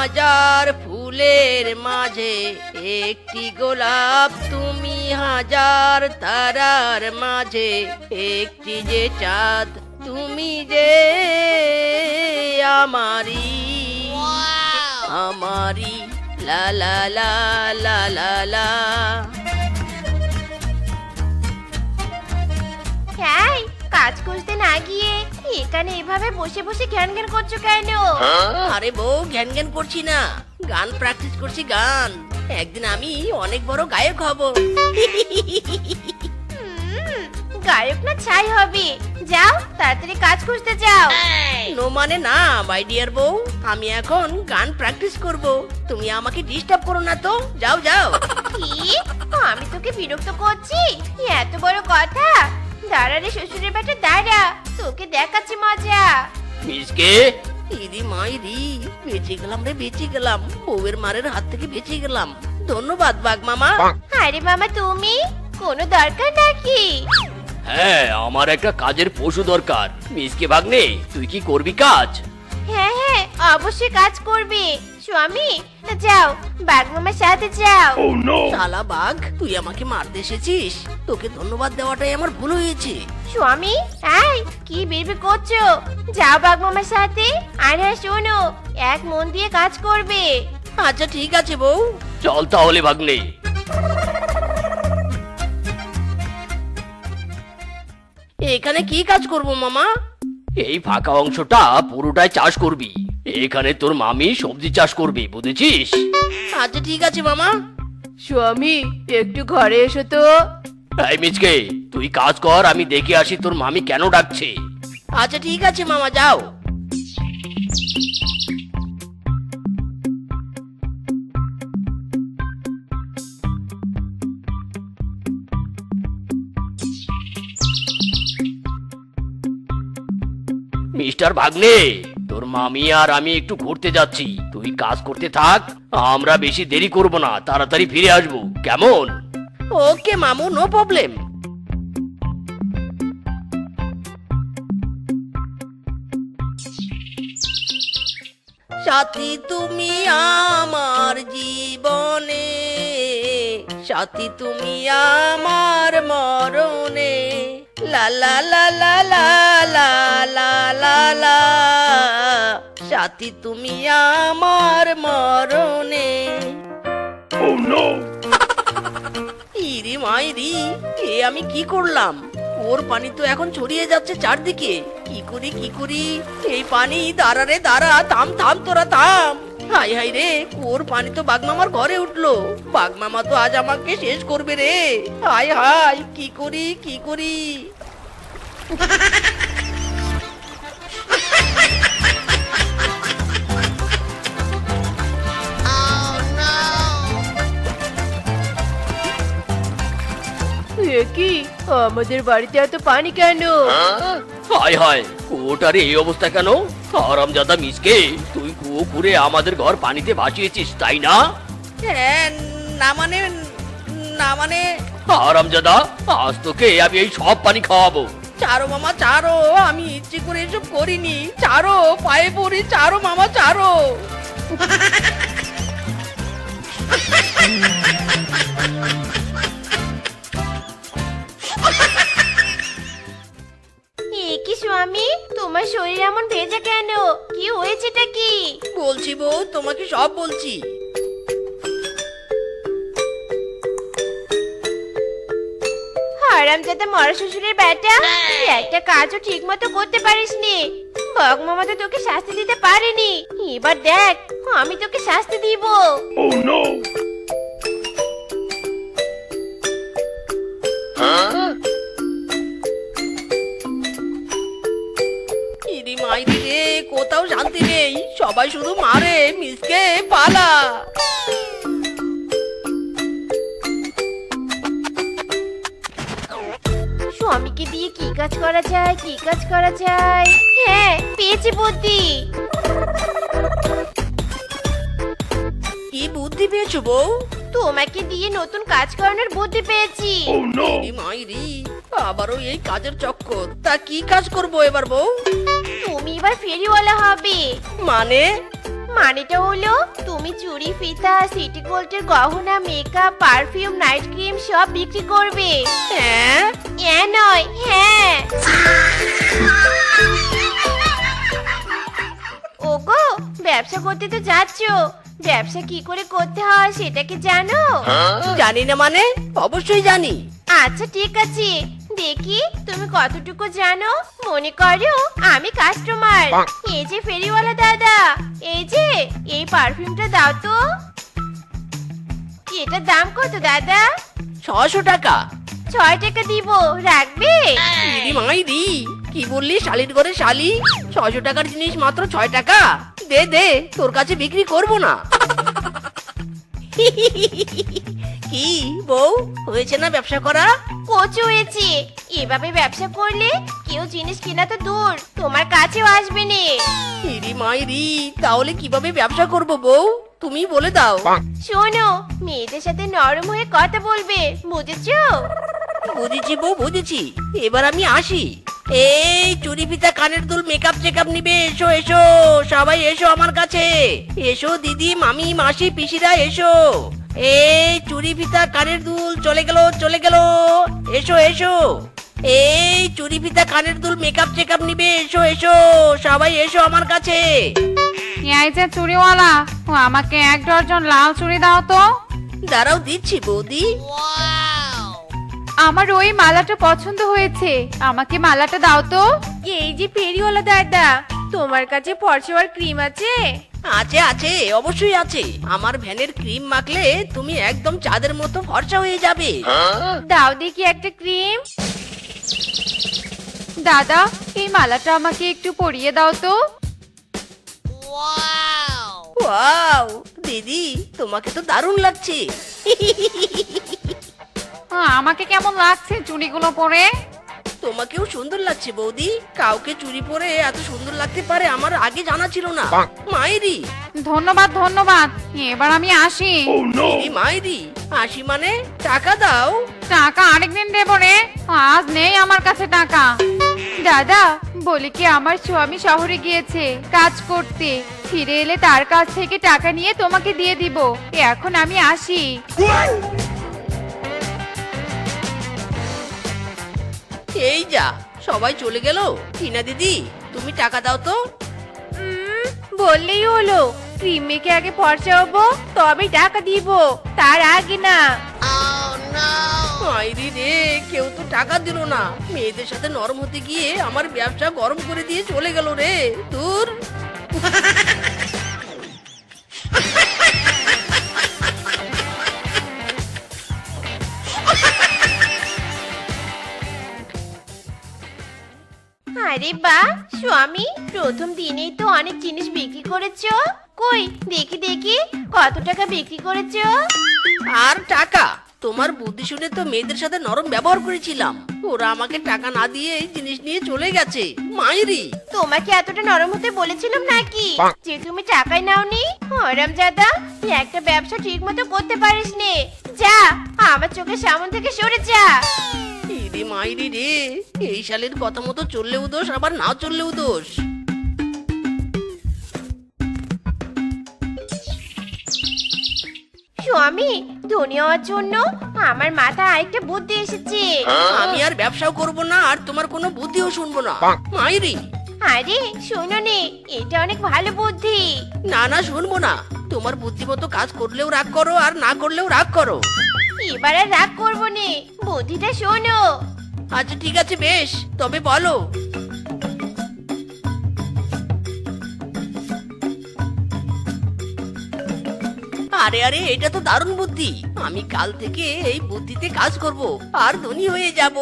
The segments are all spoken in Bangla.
হাজার ফুলের মাঝে একটি গোলাপ, তুমি হাজার তারার মাঝে একটি যে চাঁদ, তুমি যে আমারি আমারি লা লা লা লা লা লা। হ্যাঁ, কাজ খুঁজতে না গিয়ে এখানে এভাবে বসে বসে জ্ঞান জ্ঞান করছো কেন? আরে বউ, জ্ঞান জ্ঞান করছি না, গান প্র্যাকটিস করছি গান। একদিন আমি অনেক বড় গায়ক হব। গায়ক না ছাই হবে। যাও তাড়াতাড়ি কাজ খুঁজতে যাও। নো মানে না মাই ডিয়ার বউ, আমি এখন গান প্র্যাকটিস করব, তুমি আমাকে ডিস্টার্ব করো না তো। যাও যাও। কি? আমি তোকে বিরক্ত করছি? এত বড় কথা? দাঁড়া রে শ্বশুরের বেটা দাঁড়া, তোকে দেখাচ্ছি মজা। মিসকে ইদি মাইরি, বেঁচে গেলাম রে, বেঁচে গেলাম, বউয়ের মারের হাত থেকে বেঁচে গেলাম। ধন্যবাদ বাঘ মামা। আরে মামা তুমি, কোনো দরকার নাকি? হ্যাঁ, আমার একটা কাজের পশু দরকার। মিসকে ভাগ্নে, তুই কি করবি কাজ? হ্যাঁ হ্যাঁ, অবশ্যই কাজ করবে স্বামী। যাও বাঘ মামার সাথে যাও। শালা বাঘ, তুই আমাকে মারতে এসেছিস, তোকে ধন্যবাদ দেওয়াটাই আমার ভুল হয়েছে। স্বামী এই কি বেরবে করছো? যাও বাঘ মামার সাথে। আর হ্যাঁ শোনো, এক মন দিয়ে কাজ করবে। আচ্ছা ঠিক আছে বউ। চল তাহলে ভাগ্নে। এখানে কি কাজ করব মামা? এই ফাঁকা অংশটা পুরোটাই চাষ করবি। এখানে তোর মামি সবজি চাষ করবি, বুঝেছিস? আচ্ছা ঠিক আছে মামা। স্বামী একটু ঘরে এসো তো। এই মিচকে, তুই কাজ কর, আমি দেখে আসি তোর মামি কেন ডাকছে। আচ্ছা ঠিক আছে মামা, যাও। মিস্টার ভাগ্নে, তোর মামি আর আমি একটু ঘুরতে যাচ্ছি, তুই কাজ করতে থাক। আমরা বেশি দেরি করব না, তাড়াতাড়ি ফিরে আসবো, কেমন? ওকে মামু, নো প্রবলেম। সাথী তুমি আমার জীবনে, সাথী তুমি আমার মরণে, লা লা লা লা লা লা লা লা লা, সাথী তুমি আমার মরণে। ইরি মাইরি, এ আমি কি করলাম? ওর পানি তো এখন ছড়িয়ে যাচ্ছে চারদিকে। কি করি কি করি? এই পানি, দাঁড়া রে দাঁড়া, থাম থাম তোরা থাম। হাই হাই রে, ওর পানি তো বাগমামার ঘরে উঠলো। বাগমামা তো আজ আমাকে শেষ করবে রে। হাই হাই, কি করি কি করি? কি আমাদের বাড়িতে এত পানি কেন? হায় হায়, কুয়োটার এই অবস্থা কেন? হারামজাদা মিসকে, তুই কুয়ো করে আমাদের ঘর পানিতে ভাসিয়েছিস, তাই না? হ্যাঁ, না মানে, না মানে। হারামজাদা, আজ তোকে আমি এই সব পানি খাওয়াবো। চারো মামা চারো, আমি ইচ্ছে করে এসব করিনি। চারো, পায়ে পড়ি, চারো মামা চারো। কি স্বামী, তোমার শরীর এমন ভেজা কেন? কি হয়েছেটা কি? বলছি বউ, তোমাকে সব বলছি। হারামজাদা মরা শ্বশুরের বেটা, একটা কাজও ঠিক মতো করতে পারিসনি। বক মামা তো তোকে শাস্তি দিতে পারেনি, এবার দেখ আমি তোকে শাস্তি দিব। ইরি মাইরি রে, কোথাও শান্তি নেই, সবাই শুধু মারে। মিসকে পালা। স্বামীকে দিয়ে কি কাজ করা যায়, কি কাজ করা যায়? হ্যাঁ পেয়েছি বুদ্ধি। কি বুদ্ধি পেয়েছো বউ? তোমাকে দিয়ে নতুন কাজ করানোর বুদ্ধি পেয়েছি। ইরি মাইরি, আবারও এই কাজের চক্কর। তা কি কাজ করবো এবার বউ? তুমি এবার ফেরিওয়ালা হবে। মানে? মানেটা হলো তুমি চুড়ি ফিতা সিটি গোল্ডের গহনা মেকআপ পারফিউম নাইট ক্রিম সব বিক্রি করবে। হ্যাঁ হ্যাঁ নয় হ্যাঁ। ওগো ব্যবসা করতে তো যাচ্ছো, ব্যবসা কি করে করতে হয় সেটা কি জানো? জানি না মানে অবশ্যই জানি। আচ্ছা ঠিক আছে, দেখি তুমি কতটুকু জানো। মনে করো আমি কাস্টমার। এই যে ফেরিওয়ালা দাদা, এই যে এই পারফিউমটা দাও তো। এটার দাম কত দাদা? 600 টাকা। 6 টাকা দিব, রাখবে? ইরি মাইরি, কি বললি শালির ঘরে শালি? 600 টাকার জিনিস মাত্র 6 টাকা? দে দে, তোর কাছে বিক্রি করব না। কি বউ, হয়েছে না ব্যবসা করা? কচু হয়েছে। এভাবে ব্যবসা করলে কেউ জিনিস কিনা তো দূর, তোমার কাছেও আসবে না। ইরি মাইরি, তাহলে কিভাবে ব্যবসা করব বউ? তুমি বলে দাও। শোনো, মেয়েদের সাথে নরম হয়ে কথা বলবে, বুঝেছো? বুঝেছি বউ, বুঝেছি। এবার আমি আসি। এই চুরি ফিতা কানের দুল মেকআপ চেকআপ নিবে, এসো এসো, সবাই এসো আমার কাছে। এসো দিদি মামি মাসি পিসিরা এসো। এই চুরি ফিতা কানের দুল চলে গেল চলে গেল, এসো এসো। এই চুরি ফিতা কানের দুল মেকআপ চেকআপ নিবে, এসো এসো, সবাই এসো আমার কাছে। এই যে চুড়িওয়ালা, ও আমাকে 1 ডজন লাল চুড়ি দাও তো। দাঁড়াও দিচ্ছি বৌদি। আমার ওই মালাটা পছন্দ হয়েছে, আমাকে মালাটা দাও তো। এই যে ফেরিওয়ালা দাদা, তোমার কাছে ফর্সা ক্রিম আছে? আছে আছে, অবশ্যই আছে। আমার ভ্যানের ক্রিম মাখলে তুমি একদম চাঁদের মতো ফর্সা হয়ে যাবে। দাও দেখি একটা ক্রিম। দাদা, এই মালাটা আমাকে একটু পরিয়ে দাও তো। ওয়াও দিদি, তোমাকে তো দারুণ লাগছে। আমাকে কেমন লাগছে চুড়িগুলো পরে? তোমাকেও সুন্দর লাগছে বৌদি। কাউকে চুরি পরে এত সুন্দর লাগতে পারে আমার আগে জানা ছিল না। মাইরি ধন্যবাদ ধন্যবাদ, এবার আমি আসি। এই মাইরি, আসি মানে টাকা দাও। টাকা আরেকদিন দেবো রে, আজ নেই আমার কাছে টাকা। দাদা, বলি কি আমার স্বামী শহরে গিয়েছে কাজ করতে, ফিরে এলে তার কাছ থেকে টাকা নিয়ে তোমাকে দিয়ে দিব। এখন আমি আসি। এই যা, সবাই চলে গেল। টিনা দিদি, তুমি টাকা দাও তো। বললেই হলো, ক্রিম মেখে আগে ফর্সা হবো তবে টাকা দিব, তার আগে না। মাইরি রে, কেউ তো টাকা দিল না। মেয়েদের সাথে নরম হতে গিয়ে আমার ব্যবসা গরম করে দিয়ে চলে গেল রে, দূর। আরে বাহ স্বামী, প্রথম দিনেই তো অনেক জিনিস বিক্রি করেছো। কই দেখি দেখি, কত টাকা বিক্রি করেছো? আর টাকা? তোমার বুদ্ধি শুনে তো মেয়েদের সাথে নরম ব্যবহার করেছিলাম। ওরা আমাকে টাকা না দিয়ে এই জিনিস নিয়ে চলে গেছে। মাইরি, তোমাকে এতটা নরম হতে বলেছিলাম নাকি যে তুমি টাকাই নাওনি? হারামজাদা, একটা ব্যবসা ঠিক মতো করতে পারিস নে। যা, আমার চোখের সামনে থেকে সরে যা। ইরে মাইরি রে, এই শালের কথা মতো চললেও দোষ, আবার না চললেও দোষ। স্বামী, ধনী হওয়ার জন্য আমার মাথায় আরেকটা বুদ্ধি এসেছে। আমি আর ব্যবসাও করব না, আর তোমার কোনো বুদ্ধিও শুনবো না। মাইরি, আরে শোনো নে, এটা অনেক ভালো বুদ্ধি। না না, শুনবো না। তোমার বুদ্ধি মতো কাজ করলেও রাগ করো, আর না করলেও রাগ করো। এবার আর রাগ করবো নে, বুদ্ধিটা শোনো। আচ্ছা ঠিক আছে, বেশ, তবে বলো। আরে আরে, এটা তো দারুণ বুদ্ধি। আমি কাল থেকে এই বুদ্ধিতে কাজ করব, আর ধনী হয়ে যাব।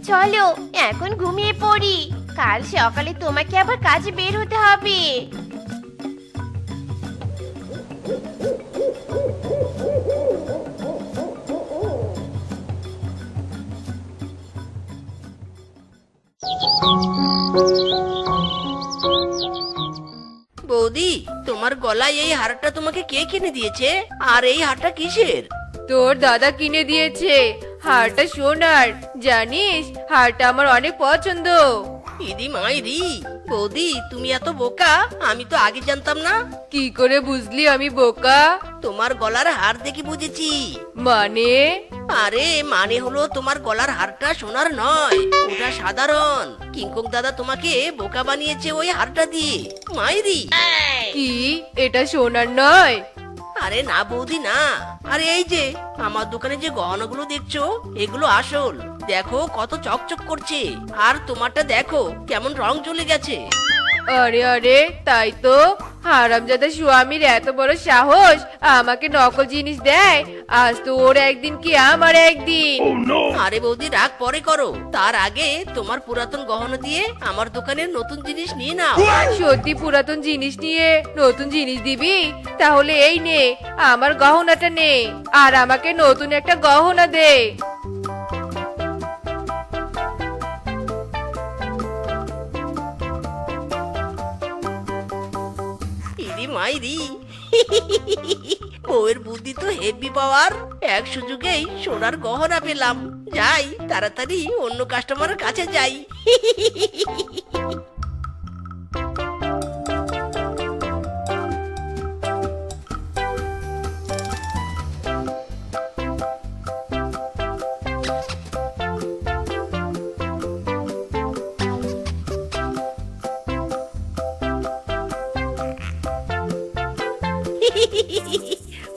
চলো এখন ঘুমিয়ে পড়ি, কাল সকালে তোমাকে আবার কাজে বের হতে হবে। বৌদি, তোমার গলায় এই হারটা তোমাকে কে কিনে দিয়েছে? আর এই হারটা কিসের? তোর দাদা কিনে দিয়েছে। হারটা সোনার, জানিস হারটা আমার অনেক পছন্দ। ইদি মাইরি, বৌদি তুমি এত বোকা, আমি তো আগে জানতাম না। কি করে বুঝলি আমি বোকা? তোমার গলার হার দেখে বুঝেছি। মানে? আরে মানে হলো তোমার গলার হারটা সোনার নয়, ওটা সাধারণ। কিংকং দাদা তোমাকে বোকা বানিয়েছে ওই হারটা দিয়ে, মাইরি। কি এটা সোনার নয়? আরে না বৌদি না, আরে এই যে আমার দোকানে যে গহনাগুলো দেখছো এগুলো আসল। দেখো কত চকচক করছে, আর তোমারটা দেখো কেমন রং চলে গেছে। আরে আরে, তাই তো। হারামজাদা স্বামীর এত বড় সাহস আমাকে নকল জিনিস দেয়। আজ তো ওর একদিন কি আমার একদিন। আরে বৌদি রাগ পরে করো, তার আগে তোমার পুরাতন গহনা দিয়ে আমার দোকানের নতুন জিনিস নিয়ে নাও। সত্যি পুরাতন জিনিস নিয়ে নতুন জিনিস দিবি? তাহলে এই নে, আমার গহনাটা নে, আর আমাকে নতুন একটা গহনা দে। ইরি মাইরি, বউয়ের বুদ্ধি তো হেভি পাওয়ার। এক সুযোগেই সোনার গহনা পেলাম। যাই তাড়াতাড়ি অন্য কাস্টমারের কাছে যাই।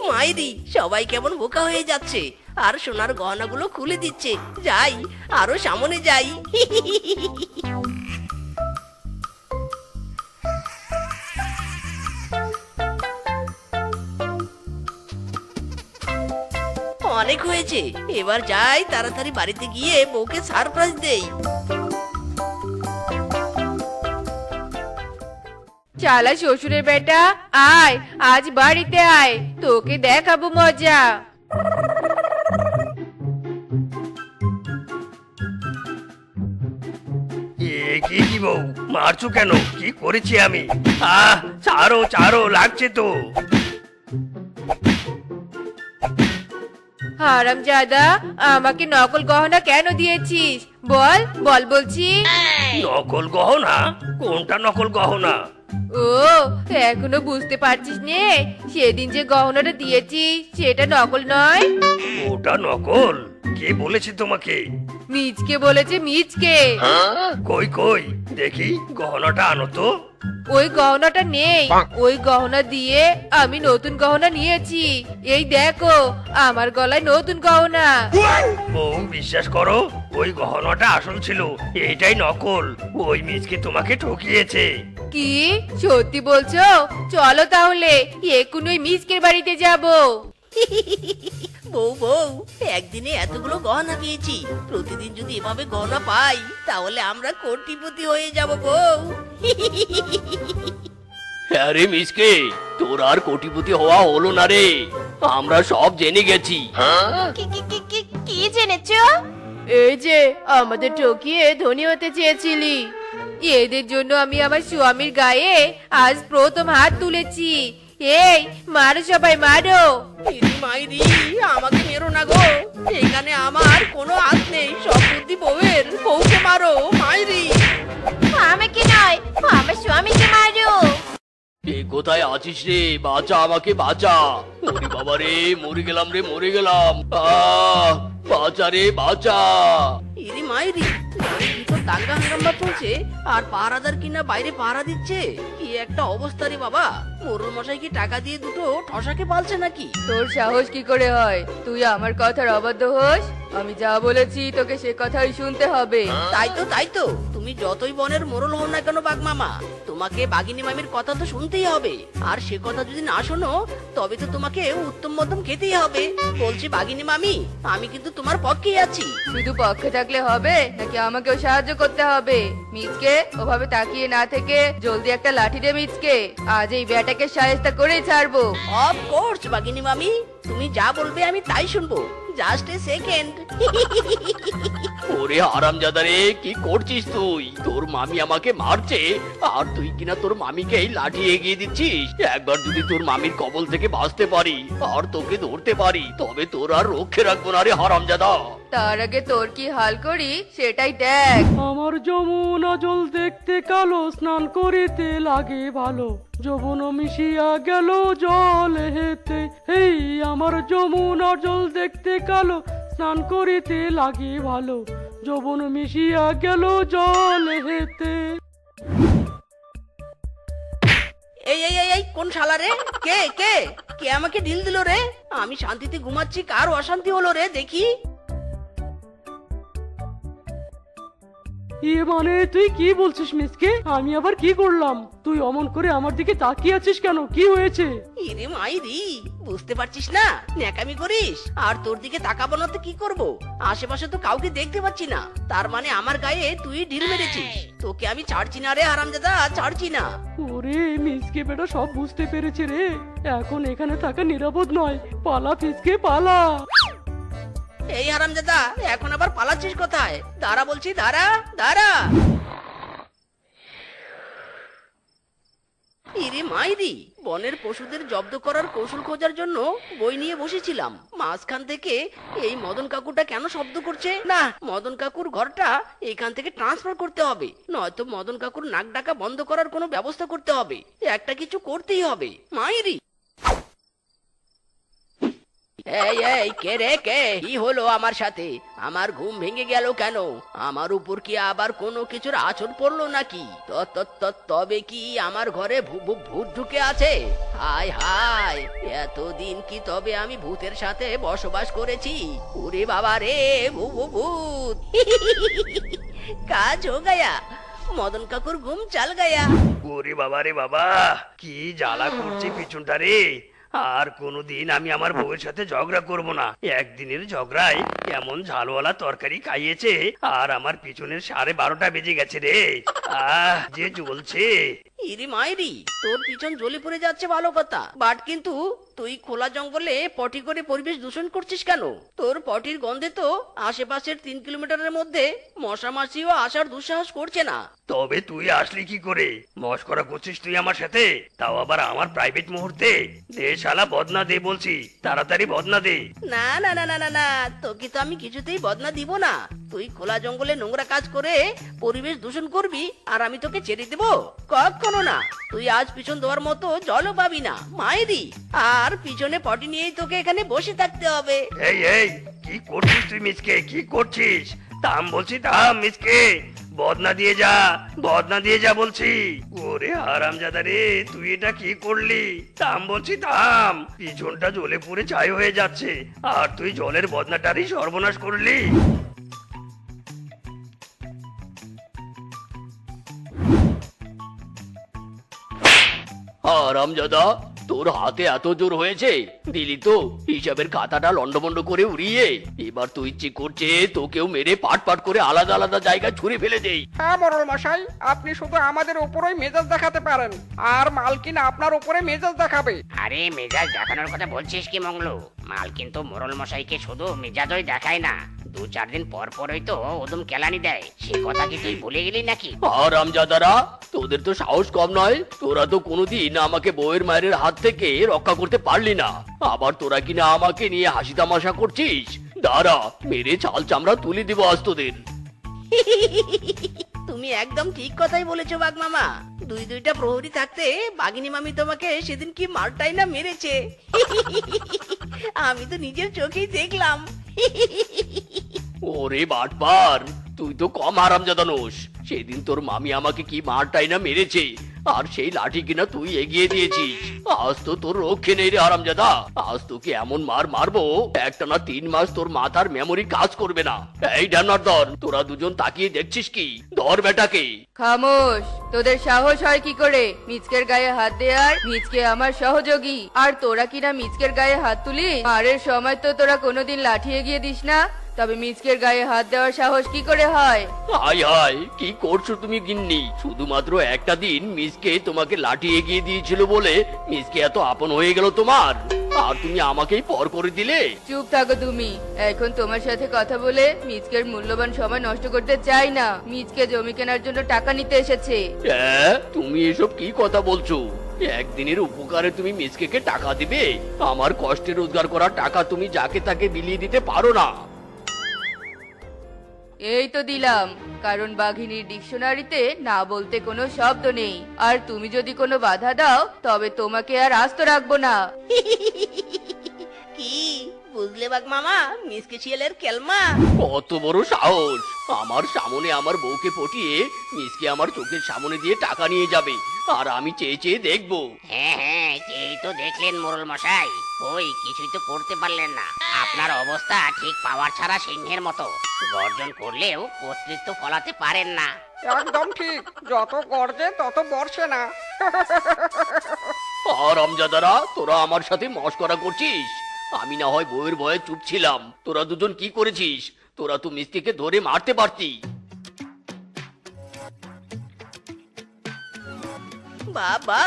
মাইরি, সবাই কেমন বোকা হয়ে যাচ্ছে, আর সোনার গহনাগুলো খুলে দিচ্ছে। যাই আরো সামনে যাই। অনেক হয়েছে, এবার যাই তাড়াতাড়ি বাড়িতে গিয়ে বউকে সারপ্রাইজ দেই। চালা শ্বশুরের বেটা, আয় আজ বাড়িতে আয়, তোকে দেখাবো মজা। কি কি বউ, মারছো কেন? কি করেছি আমি? ছাড়ো ছাড়ো, লাগছে তো। হারামজাদা, আমাকে নকল গহনা কেন দিয়েছিস? বল বল বলছি। নকল গহনা? কোনটা নকল গহনা? ও, এখনো বুঝতে পারছিস নে? সেদিন যে গহনাটা দিয়েছিস সেটা নকল নয়। ওটা নকল? কে বলেছে তোমাকে? মিজকে বলেছে, মিজকে। কই কই দেখি গহনাটা আনো তো। ওই গহনাটা নেই, ওই গহনা দিয়ে আমি নতুন গহনা নিয়েছি। এই দেখো, আমার গলায় নতুন গহনা। বউ বিশ্বাস করো, ওই গহনাটা আসল ছিল, এইটাই নকল। ওই মিজকে তোমাকে ঠকিয়েছে। কি সত্যি বলছো? চলো তাহলে এক্ষুনি ওই মিজকের বাড়িতে যাবো। বউ বউ, একদিনে এতগুলো গহনা পেয়েছি। প্রতিদিন যদি এভাবে গহনা পাই তাহলে আমরা কোটিপতি হয়ে যাব বউ। আরে মিসকে, তোর আর কোটিপতি হওয়া হলো না রে, আমরা সব জেনে গেছি। কি জেনেছো? এই যে আমাদের ঠকিয়ে ধনী হতে চেয়েছিলি, এদের জন্য আমি আমার স্বামীর গায়ে আজ প্রথম হাত তুলেছি। এই মারো, সবাই মারো। ইরি মাইরি, আমাকে মেরো না গো, এখানে আমার কোনো হাত নেই, সব বুদ্ধি বউয়ের। বউকে মারো মাইরি। আমাকে নয়, আমার স্বামীকে মারো। এ কোথায় আছিস রে? বাঁচা, আমাকে বাঁচা। ওরে বাবা রে, মরে গেলাম রে, মরে গেলাম। বাঁচা রে, বাঁচা। ইরি মাইরি, বাড়ির ভিতর দাঙ্গা হাঙ্গামা চলছে, আর পাহারাদার কিনা বাইরে পাহারা দিচ্ছে। কি একটা অবস্থা রে বাবা! মোরুল মশাই কি টাকা দিয়ে দুটো ঠসাকে পালছে নাকি? তোর সাহস কি করে হয় তুই আমার কথার অবাধ্য হোস? আমি যা বলেছি তোকে সে কথাই শুনতে হবে। তাই তো তুমি যতই বনের মোরল হও না কেন বাঘ মামা, তোমাকে বাঘিনী মামির কথা তো শুনতেই হবে। আর সে কথা যদি না শোনো তবে তো তোমাকে উত্তম মধ্যম খেতেই হবে। বলছি বাঘিনী মামি, আমি কিন্তু তোমার পক্ষেই আছি। শুধু পক্ষে থাকলে হবে নাকি আমাকেও সাহায্য করতে হবে? মিজকে, ওভাবে তাকিয়ে না থেকে জলদি একটা লাঠি দে মিজকে, আজ এই ব্যাটাকে সাহেস্তা করেই ছাড়বো। অফ কোর্স বাঘিনী মামি, তুমি যা বলবে আমি তাই শুনবো। Just a second. ওরে হারামজাদা রে, কি করছিস তুই? তোর মামি আমাকে মারছে, আর তুই কিনা তোর মামিকে এই লাঠি এগিয়ে দিচ্ছিস। একবার যদি তোর মামির কবল থেকে বাঁচতে পারি আর তোকে ধরতে পারি, তবে তোর আর রক্ষে রাখবো না রে হারামজাদা। তার আগে তোর কি হাল করি সেটাই দেখ। আমার যমুনা জল দেখতে কালো, স্নান করিতে লাগে ভালো, যৌবন মিশিয়া গেল জলে হেতে। এই আমার যমুনা জল দেখতে কালো, স্নান করিতে লাগে ভালো, যৌবন মিশিয়া গেল জলে হেতে। এই এই এই এই, কোন শালা রে? কে কে কে আমাকে ঢিল দিল রে? আমি শান্তিতে ঘুমাচ্ছি, কার অশান্তি হলো রে দেখি। মানে তুই কি বলছিস মিসকে? আমি আবার কি করলাম? তুই অমন করে আমার দিকে তাকিয়ে আছিস কেন? কি হয়েছে? ইরে মাইরি, বুঝতে পারছিস না? ন্যাকামি করিস? আর তোর দিকে তাকাবো না তো কি করব? আশেপাশে তো কাউকে দেখতে পাচ্ছি না, তার মানে আমার গায়ে তুই ঢিল মেরেছিস। তোকে আমি ছাড়ছি না রে হারামজাদা, ছাড়ছি না। ওরে মিসকে বেটা সব বুঝতে পেরেছে রে। এখন এখানে থাকা নিরাপদ নয়, পালা ফিসকে পালা। এই হারামজাদা, এখন আবার পালাচ্ছিস কোথায়? দাঁড়া বলছি, দাঁড়া দাঁড়া। ইরে মাইরি, বনের পশুদের জব্দ করার কৌশল খোঁজার জন্য বই নিয়ে বসেছিলাম। মাঝখান থেকে এই মদন কাকুটা কেন শব্দ করছে? না, মদন কাকুর ঘরটা এখান থেকে ট্রান্সফার করতে হবে, নয়তো মদন কাকুর নাক ডাকা বন্ধ করার কোনো ব্যবস্থা করতে হবে। একটা কিছু করতেই হবে। মাইরি, এই এই, কে রে কে? কি হলো আমার সাথে? আমার ঘুম ভেঙে গেল কেন? আমার উপর কি আবার কোনো কিছুর আঁচড় পড়লো নাকি? তবে কি আমার ঘরে ভূত ঢুকে আছে? হায় হায়, এতদিন কি তবে আমি ভূতের সাথে বসবাস করেছি? ওরে বাবা রে, ভূত। কাজ হো গয়া, মদন কাকুর ঘুম চাল গয়া। ওরে বাবা রে বাবা, কি জ্বালা করছে পিছনটা রে। আর কোনোদিন আমি আমার বউয়ের সাথে ঝগড়া করব না। একদিনের ঝগড়ায় এমন ঝালওয়ালা তরকারি খাইয়েছে, আর আমার পিছনের 12:30 বেজে গেছে রে। যে জ্বলছে। ইরি মাইরি, তোর পিছন জ্বলে পড়ে যাচ্ছে ভালো কথা, বাট কিন্তু তুই খোলা জঙ্গলে পটি করে পরিবেশ দূষণ করছিস কেন? তোর পটির গন্ধে তো আশেপাশের 3 কিলোমিটারের মধ্যে মশা মাছিও আসার দুঃসাহস করছে না। তবে তুই আসলি কি করে? মস্করা করছিস তুই আমার সাথে, তাও আবার আমার প্রাইভেট মুহূর্তে? দে শালা, বদনা দে বলছি, তাড়াতাড়ি বদনা দে। না না না না না না, তোকে তো আমি কিছুতেই বদনা দিব না। তুই খোলা জঙ্গলে নোংরা কাজ করে পরিবেশ দূষণ করবি, আর আমি তোকে ছেড়ে দেব? কখনো না। তুই আজ পিছন দেওয়ার মতো জলও পাবি না মাইরি, আর পিছনে পটি নিয়েই তোকে এখানে বসে থাকতে হবে। এই এই, কি করছিস তুই মিসকে? কি করছিস? থাম বলছি, থাম মিসকে। বদনা দিয়ে যা, বদনা দিয়ে যা বলছি। ওরে হারামজাদা রে, তুই এটা কি করলি? থাম বলছি, থাম। পিছনটা জ্বলে পুড়ে ছাই হয়ে যাচ্ছে, আর তুই জলের বদনাটারই সর্বনাশ করলি। হারামজাদা, তোর হাতে এত জোর হয়েছে, দিলি তো হিসাবের খাতাটা লন্ডভন্ড করে উড়িয়ে। এবার তুই ইচ্ছে করছে তোকেও মেরে পাট পাট করে আলাদা আলাদা জায়গায় ছুঁড়ে ফেলে দেই। হ্যাঁ মোড়ল মশাই, আপনি শুধু আমাদের উপরেই মেজাজ দেখাতে পারেন, আর মালকিন আপনার উপরে মেজাজ দেখাবে। আরে মেজাজ দেখানোর কথা বলছিস কি মংলু? মাল কিন্তু মোড়ল মশাইকে শুধু মেজাজই দেখায় না, 2-4 দিন পর পরই তো ওদম কেলানি দেয়। সে কথা কি তুই ভুলে গেলি নাকি? হারামজাদারা, তোদের তো সাহস কম নয়। তোরা তো কোনোদিন আমাকে বউয়ের মায়ের হাত থেকে রক্ষা করতে পারলি না, আবার তোরা কিনা আমাকে নিয়ে হাসি তামাশা করছিস। দাঁড়া, মেরে চাল চামড়া তুলে দিব আজ তোদের। তুমি একদম ঠিক কথাই বলেছো বাঘ মামা। 2-2টা প্রহরী থাকতে বাঘিনী মামি তোমাকে সেদিন কি মারটাই না মেরেছে। আমি তো নিজের চোখেই দেখলাম। ওরে বাটপার, তুই তো কম হারামজাদা নোস। সেদিন তোর মামি আমাকে কি মারটাই না মেরেছে, আর সেই লাঠি কিনা তুই এগিয়ে দিয়েছিস। আজ তো তোর রক্ষে নেই রে হারামজাদা। আজ তোকে এমন মার মারবো, একটানা 3 মাস তোর মাথার মেমোরি কাজ করবে না। এই ডানার ধর, তোরা দুজন তাকিয়ে দেখছিস কি? ধর বেটাকে। খামোশ, তোদের সাহস হয় কি করে মিচকের গায়ে হাত দেয়ার? মিচকে আমার সহযোগী, আর তোরা কিনা মিচকের গায়ে হাত তুলিস? মারের সময় তো তোরা কোনোদিন লাঠি এগিয়ে দিস না, তবে মিচকের গায়ে হাত দেওয়ার সাহস কি করে হয়? হাই হাই, কি করছো তুমি গিন্নি? শুধুমাত্র একটা দিন মিসকে তোমাকে লাঠি এগিয়ে দিয়েছিল বলে মিসকে এত আপন হয়ে গেল তোমার, আর তুমি আমাকেই পর করে দিলে। চুপ থাকো তুমি। এখন তোমার সাথে কথা বলে মিচকের মূল্যবান সময় নষ্ট করতে চাই না। মিচকে জমি কেনার জন্য টাকা নিতে এসেছে। তুমি এসব কি কথা বলছো? একদিনের উপকারে তুমি মিসকে টাকা দিবে? আমার কষ্টে রোজগার করা টাকা তুমি যাকে তাকে বিলিয়ে দিতে পারো না। এই তো দিলাম, কারণ বাঘিনীর ডিকশনারিতে না বলতে কোনো শব্দ নেই। আর তুমি যদি কোনো বাধা দাও তবে তোমাকে আর আস্ত রাখবো না। কি বুঝলে বাঘ মামা, মিসকে শিয়ালের কেলমা। কত বড় সাহস! আমার সামনে আমার বউকে পটিয়ে মিসকে আমার চোখের সামনে দিয়ে টাকা নিয়ে যাবে, আর আমি চেয়ে চেয়ে দেখবো। হ্যাঁ হ্যাঁ, এই তো দেখলেন মোরল মশাই, ওই কিছুই তো করতে পারলেন না। আপনার অবস্থা ঠিক পাওয়ার ছাড়া সিংহের মতো, গর্জন করলেও কর্তৃত্ব ফলাতে পারেন না। একদম ঠিক, যত গর্জে তত বর্ষে না। আর আমজাদারা, তোরা আমার সাথে মশকরা করছিস? আমি না হয় বউয়ের ভয়ে চুপ ছিলাম, তোরা দুজন কি করেছিস? তোরা তো মিসকে ধরে মারতে পারতি। বাবা,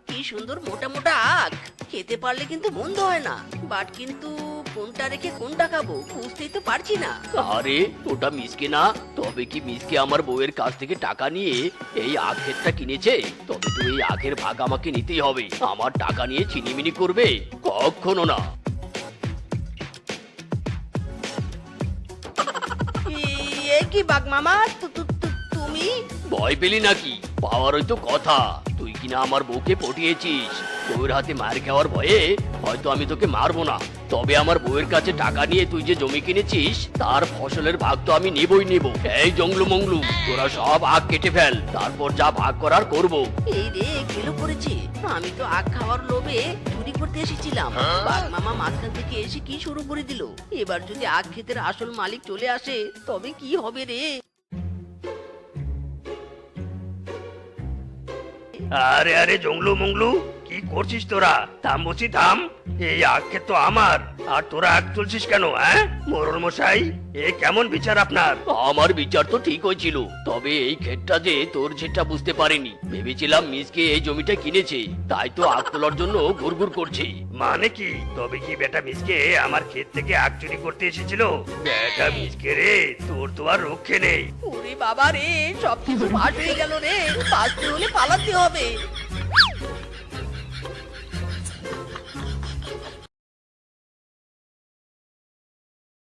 কি সুন্দর মোটা মোটা আখ, খেতে পারলে কিন্তু মন্দ হয় না। বাট কিন্তু কোনটা রেখে কোনটা খাবো বুঝতেই তো পারছি না। আরে ওটা মিসকে না? তবে কি মিসকে আমার বউয়ের কাছ থেকে টাকা নিয়ে এই আখেরটা কিনেছে? তবে তো এই আখের ভাগ আমাকে নিতেই হবে। আমার টাকা নিয়ে চিনিমিনি করবে? কখনো না। এ কি বাঘ মামা, তুমি? ভয় পেলি নাকি? পাওয়ারই তো কথা। তুই কিনা আমার বউকে পটিয়েছিস। বউয়ের হাতে মার খাওয়ার ভয়ে হয়তো আমি তোকে মারবো না, তবে আমার বউয়ের কাছে টাকা নিয়ে তুই যে জমি কিনেছিস তার ফসলের ভাগ তো আমি নেবই নেব। এই জংলু মংলু, তোরা সব আখ কেটে ফেল, তারপর যা ভাগ করার করব। এই রে, গেলো পড়েছে। আমি তো আখ খাওয়ার লোভে চুরি করতে এসেছিলাম, বাঘ মামা মাঝখান থেকে এসে কি শুরু করে দিল। এবার যদি আখ ক্ষেতের আসল মালিক চলে আসে তবে কি হবে রে? আরে আরে জংলু মংলু, কি করছিস তোরা? থাম বলছি, থাম। এই আখ ক্ষেত তো আমার, আর তোরা আখ তুলছিস কেন? হ্যাঁ মোরল মশাই, এ কেমন বিচার আপনার? আমার বিচার তো ঠিক হয়েছিল, তবে এই ক্ষেতটা যে তোর যেটা বুঝতে পারিনি। ভেবেছিলাম মিসকে এই জমিটা কিনেছে, তাই তো আখ তোলার জন্য ঘুরঘুর করছে। মানে কি? তবে কি বেটা মিসকে আমার ক্ষেত থেকে আখ চুরি করতে এসেছিল? বেটা মিসকে রে, তোর তো আর রক্ষে নেই। ওরে বাবা রে, সবকিছু ফাঁস হয়ে গেল রে। বাঁচতে হলে পালাতে হবে।